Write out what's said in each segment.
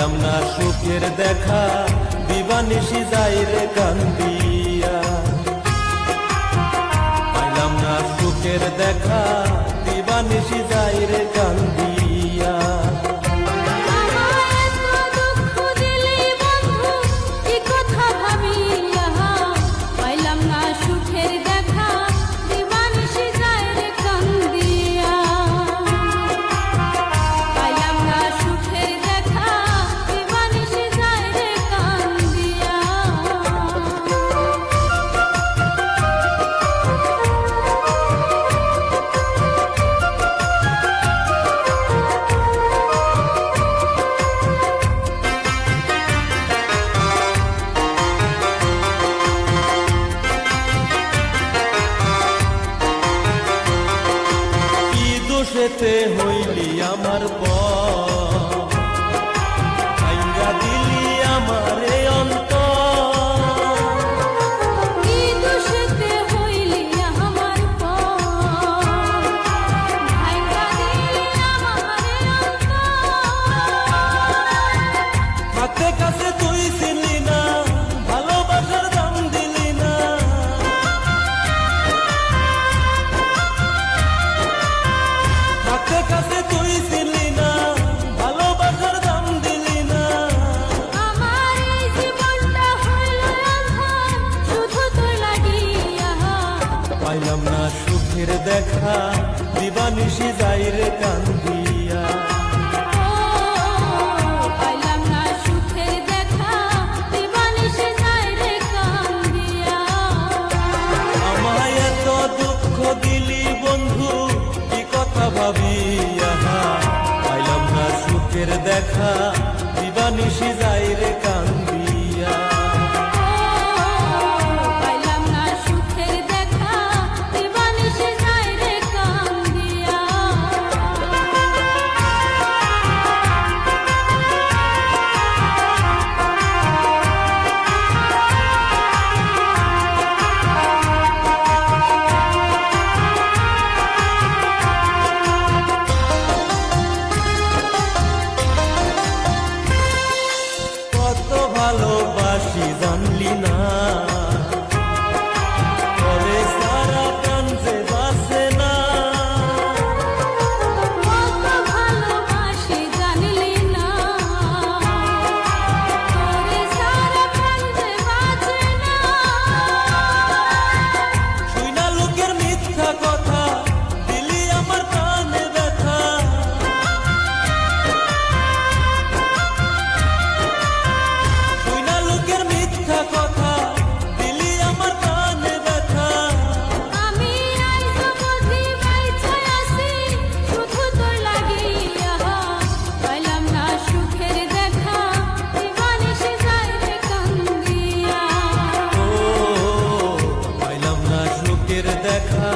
পাইলাম না সুখের দেখা দিবানিশি যাই রে কান্দিয়া পাইলাম না সুখের দেখা দিবানিশি যাই রে কান্দিয়া দোষেতে হইলি আমার ভাইঙ্গা দিলি আমারে দোষেতে হইলি আমার ভাইঙ্গা দিলি আমারে হাতে কাছে তুই ছিলি না ভালোবাসার দাম দিলি না হাতে কাছে তুই ছিলি না ভালোবাসার দাম দিলি না আমার এই জীবনটা হইল আঁধার শুধু তোর লাগিয়া পাইলাম না সুখের দেখা দিবানিশি যাই রে কান্দিয়া পাইলাম না সুখের দেখা দিবানিশি যাই রে কান্দিয়া আমায় এত দুঃখ দিলি বন্ধু কি কথা ভাবিয়া পাইলাম না সুখের দেখা দিবানিশি যাই রে কান্দিয়া পাইলাম না সুখের দেখা দিবানিশি যাই রে কান্দিয়া কত ভালোবাসি জানলি না পরে সারা প্রাণ যে বাসে না কত ভালোবাসি জানলি না তোরে সারা প্রাণ যে বাঁচে না শুই না লোকের মিথ্যা কথা দিলি আমার প্রাণে ব্যথা শুই না লোকের মিথ্যা কথা দিলি আমার প্রাণে ব্যথা আমি আইজ বুঝি বাইচা আছি শুধু তোর লাগিয়া পাইলাম না সুখের দেখা দিবানিশি যাই রে কান্দিয়া ও পাইলাম না সুখের দেখা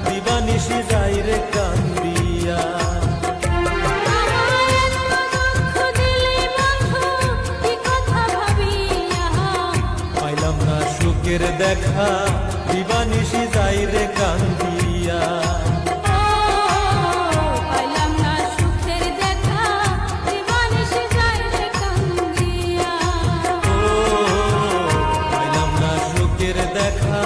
দিবানিশি যাই রে কান্দিয়া আমার এত দুঃখ দিলি বন্ধু কি কথা ভাবিয়া পাইলাম না সুখের দেখা দিবানিশি যাই রে কান্দিয়া পাইলাম না সুখের দেখা দিবানিশি যাই রে কান্দিয়া ও পাইলাম না সুখের দেখা